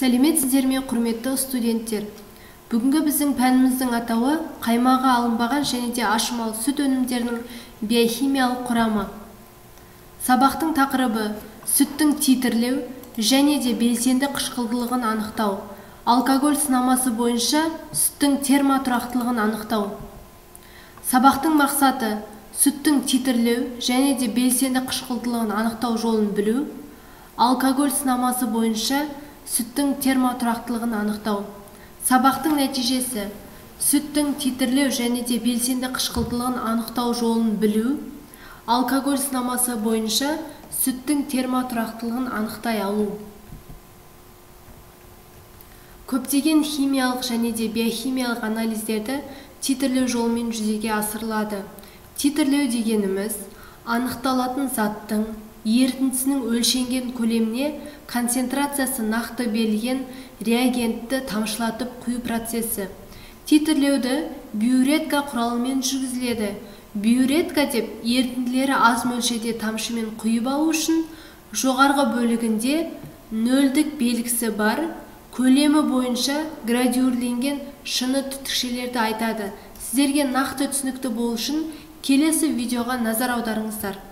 Сәлеметсіздер ме, құрметті студенттер? Бүгінгі біздің пәніміздің атауы қаймағы алынбаған және де ашымалы сүт өнімдерінің биохимиялық құрамы. Сабақтың тақырыбы сүттің титрлеу және де белсенді қышқылдылығын анықтау. Алкоголь сынамасы бойынша сүттің термотұрақтылығын анықтау. Сабақтың мақсаты сүттің титрлеу және де белсенді қышқылдылығын анықтау жолын білу. Алкоголь сынамасы бойынша сүттің термотұрақтылығын анықтау. Сабақтың нәтижесі сүттің титрлеу және де белсенді қышқылдылығын анықтау жолын білу. Алкоголь сынамасы бойынша сүттің термотұрақтылығын анықтай алу. Көптеген химиялық және де биохимиялық анализдерді титрлеу жолымен жүзеге асырылады. Титрлеу дегеніміз анықталатын заттың ерітіндісінің өлшенген көлеміне концентрациясы нақты берілген реагентті тамшылатып құю процесі. Титрлеуді биуретка құралымен жүргізіледі. Биуретка деп ерітінділері аз мөлшерде тамшымен құйып алу үшін жоғарғы бөлігінде нөлдік белгісі бар көлемі бойынша градиурленген шыны түтікшелерді айтады. Сіздерге нақты түсінікті болу үшін келесі видеоға назар аударыңыздар.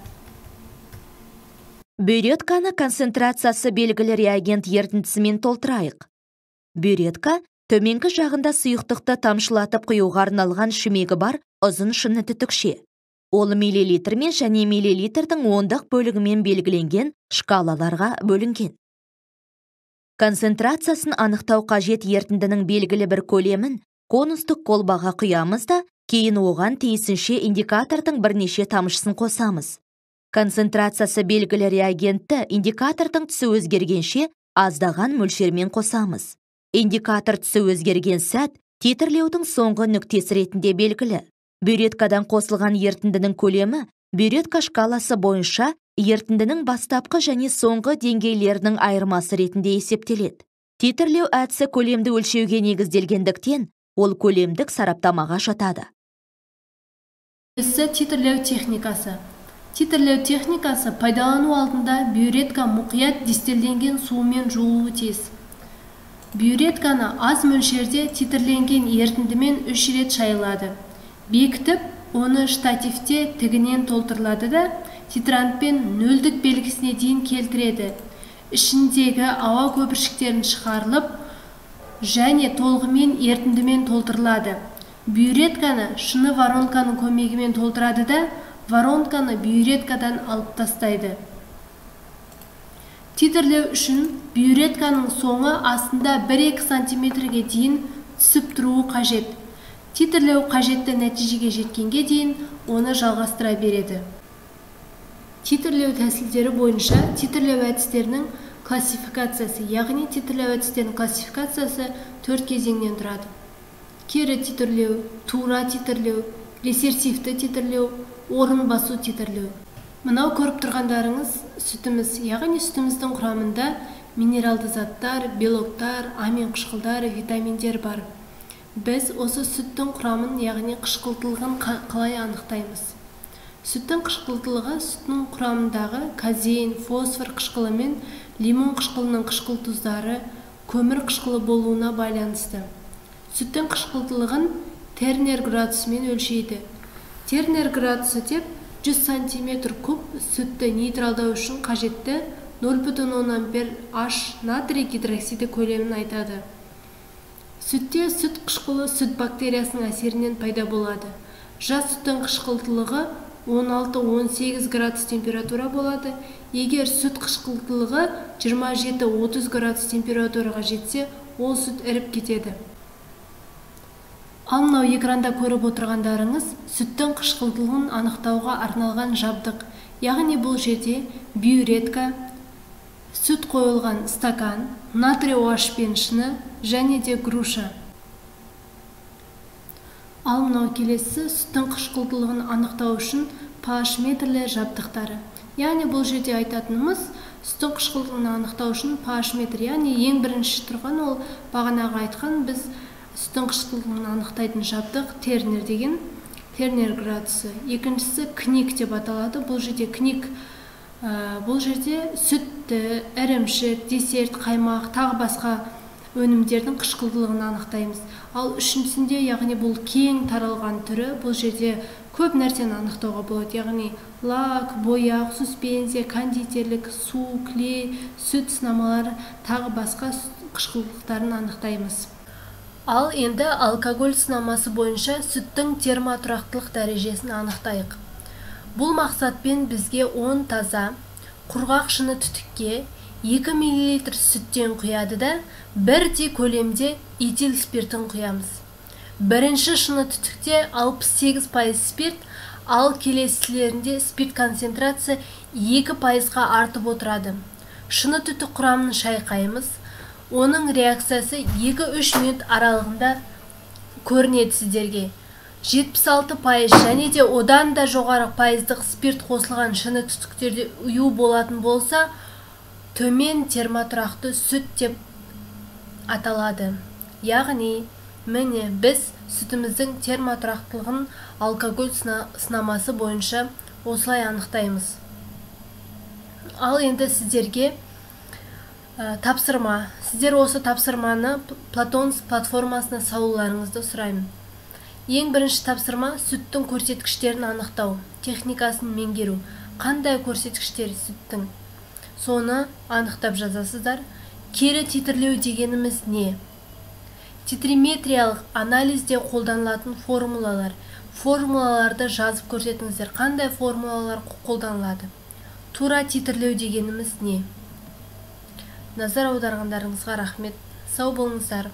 Биуретканы концентрациясы белгілі реагент ерітіндісімен толтырайық. Биуретка төменгі жағында сұйықтықты тамшылатып құюға арналған шүмегі бар ұзын шыны түтікше. Ол миллилитрмен және миллилитрдің ондық бөлігімен белгіленген шкалаларға бөлінген. Концентрациясын анықтау қажет ерітіндінің белгілі бір көлемін конустық қолбаға құямыз да, кейін оған тиісінше индикатордың бірнеше тамшысын қосамыз. Концентрациясы белгілі реагентті индикатордың түсі өзгергенше аздаған мөлшермен қосамыз. Индикатор түсі өзгерген сәт титрлеудің соңғы нүктесі ретінде белгілі. Биуреткадан қосылған ерітіндінің көлемі биуретка шкаласы бойынша ерітіндінің бастапқы және соңғы деңгейлерінің айырмасы ретінде есептеледі. Титрлеу әдісі көлемді өлшеуге негізделгендіктен, ол көлемдік сараптамаға жатады. Титрлеу техникасы. Титрлеу техникасы пайдалану алдында биуретка мұқият дистилленген суымен жуылуы тиіс. Биуретканы аз мөлшерде титрленген ерітіндімен 3 рет шайылады. Бекітіп, оны штативте тігінен толтырылады да, титрантпен нөлдік белгісіне дейін келтіреді. Ішіндегі ауа көпіршіктерін шығарылып, және толығымен ерітіндімен толтырылады. Биуретканы шыны воронканың көмегімен толтырады да, воронканы биуреткадан алып тастайды. Титрлеу үшін биуретканың соңы астында 1-2 сантиметрге дейін түсіп тұруы қажет. Титрлеу қажетті нәтижеге жеткенге дейін оны жалғастыра береді. Титрлеу тәсілдері бойынша титрлеу әдістерінің классификациясы, яғни титрлеу әдістерінің классификациясы 4 кезеңнен тұрады. Кері титрлеу, тура титрлеу, ресерсивті титрлеу, орын басу титрлеу. Мынау көріп тұрғандарыңыз сүтіміз, яғни сүтіміздің құрамында минералды заттар, белоктар, амин қышқылдары, витаминдер бар. Біз осы сүттің құрамын, яғни қышқылдылығын қалай анықтаймыз? Сүттің қышқылдылығы сүттің құрамындағы казеин, фосфор қышқылы мен лимон қышқылының қышқыл тұздары, көмір қышқылы болуына байланысты. Сүттің қышқылдылығын Тернер градусымен өлшейді. Тернер градусы деп 100 см куб сүтті нейтралдау үшін қажетті 0,1 H натрий гидроксиді көлемін айтады. Сүтте сүт қышқылы сүт бактериясының әсерінен пайда болады. Жас сүттің қышқылдылығы 16-18 градус температура болады. Егер сүт қышқылдылығы 27-30 градус температураға жетсе, ол сүт іріп кетеді. Ал мынау экранда көріп отырғандарыңыз сүттің қышқылдылығын анықтауға арналған жабдық. Яғни бұл жерде биуретка, сүт қойылған стакан, натрий OH пен шыны және де груша. Ал мынау келесі сүттің қышқылдылығын анықтау үшін pH метрлер жабдықтары. Яғни бұл жерде айтатынымыз сүттің қышқылдылығын анықтау үшін pH метр. Яғни ең бірінші тұрған ол бағанағы айтқан біз сүттің қышқылдылығын анықтайтын жабдық Тернер деген, Тернер градусы. Екіншісі кник деп аталады. Бұл жерде кник Бұл жерде сүтті, ірімшік, десерт, қаймақ, тағы басқа өнімдердің қышқылдылығын анықтаймыз. Ал үшіншісінде, яғни бұл кең таралған түрі, бұл жерде көп нәрсені анықтауға болады. Яғни лак, бояқ, суспензия, кондитерлік, су, клей, сүт сынамалары, тағы басқа қышқылдылықтарын анықтаймыз. Ал енді алкоголь сынамасы бойынша сүттің термотұрақтылық дәрежесін анықтайық. Бұл мақсатпен бізге 10 таза құрғақ шыны түтікке 2 мл сүттен құяды да, бірдей көлемде этил спиртін құямыз. Бірінші шыны түтікте 68% спирт, ал келесілерінде спирт концентрация 2%-ға артып отырады. Шыны түтік құрамын шайқаймыз. Оның реакциясы 2-3 минут аралығында көрінеді сіздерге. 76% және де одан да жоғары пайыздық спирт қосылған шыны түтіктерде ұю болатын болса, төмен термотұрақты сүт деп аталады. Яғни, міне біз сүтіміздің термотұрақтылығын алкоголь сынамасы бойынша осылай анықтаймыз. Ал енді сіздерге тапсырма. Сіздер осы тапсырманы Платонс платформасына салуларыңызды сұраймын. Ең бірінші тапсырма сүттің көрсеткіштерін анықтау, техникасын меңгеру. Қандай көрсеткіштер сүттің? Соны анықтап жазасыздар. Кері титрлеу дегеніміз не? Титриметриялық анализде қолданылатын формулалар. Формулаларды жазып көрсетіңіздер. Қандай формулалар қолданылады? Тура титрлеу дегеніміз не? Назар аударғандарыңызға рахмет. Сау болыңыздар.